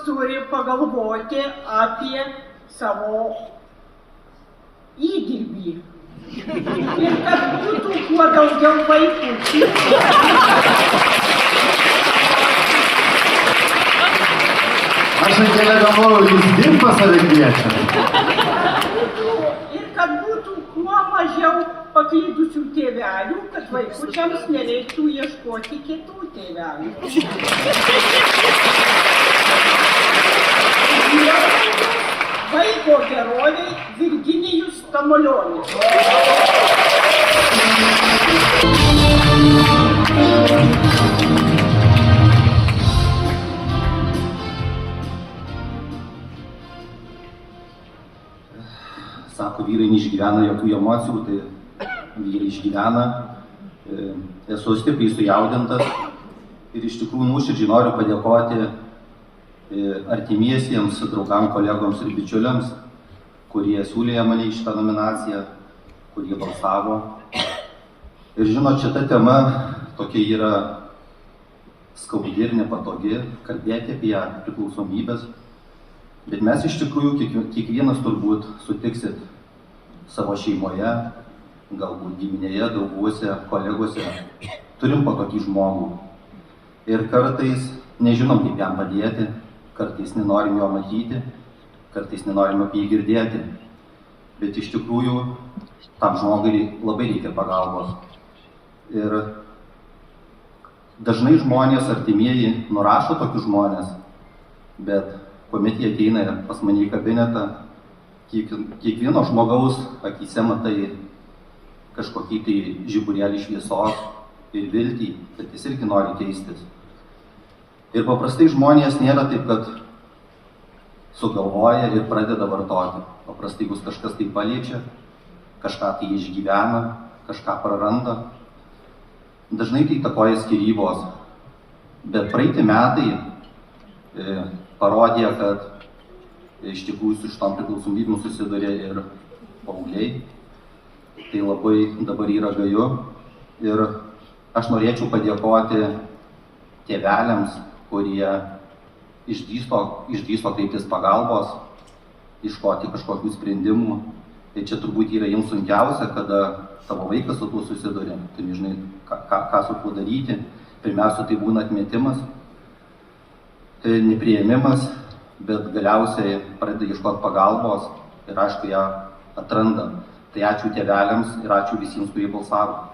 turi pagalvoti apie savo įdirbį. Ir kad būtų kuo daugiau vaikų. Aš Angelė galvoju, jūs dirba save kviečia. Ir kad būtų kuo mažiau paklydusių tėvelių, kad vaikučiams nereiktų ieškoti kitų tėvelių. Vaiko herojai Virginijus Tamulionis. Sako, vyrai neišgyvena jokių emocijų, tai vyrai išgyvena. Esu stipriai sujaudintas ir iš tikrųjų nuoširdžiai noriu padėkoti artimiesiems, draugam, kolegoms ir bičiuliams, kurie siūlė mane į šitą nominaciją, kurie balsavo. Ir žinot, šita tema tokia yra skaudi ir nepatogi, kalbėti apie ją, priklausomybės. Bet mes iš tikrųjų, kiekvienas turbūt sutiksit savo šeimoje, galbūt giminėje, drauguose, koleguose, turim po tokį žmogų. Ir kartais nežinom, kaip jam padėti, kartais nenorim jo matyti, kartais nenorim apie jį girdėti. Bet iš tikrųjų, tam žmogui labai reikia pagalbos. Ir dažnai žmonės, artimieji, nurašo tokius žmonės, bet kuomet jie ateina pas mane į kabinetą, kiekvieno žmogaus akyse matai kažkokį tai žiburėlį šviesos ir viltį, kad jis irgi nori keistis. Ir paprastai žmonės nėra taip, kad sugalvoja ir pradeda vartoti. Paprastai bus kažkas tai paliečia, kažką tai išgyvena, kažką praranda. Dažnai tai įtakoja skyrybos, bet praeiti metai parodė, kad iš tikrųjų su šitom priklausomybėm susiduria ir paaugliai. Tai labai dabar yra gaju. Ir aš norėčiau padėkoti tėveliams, kurie išdrįso kreiptis pagalbos, ieškoti kažkokių sprendimų. Tai čia turbūt yra jiems sunkiausia, kada tavo vaikas su tuo susiduria. Tai nežinai, ką su tuo daryti. Pirmiausia, tai būna atmetimas, nepriėmimas, bet galiausiai pradeda ieškoti pagalbos ir aišku ją atranda. Tai ačiū tėveliams ir ačiū visiems, kurie balsavo.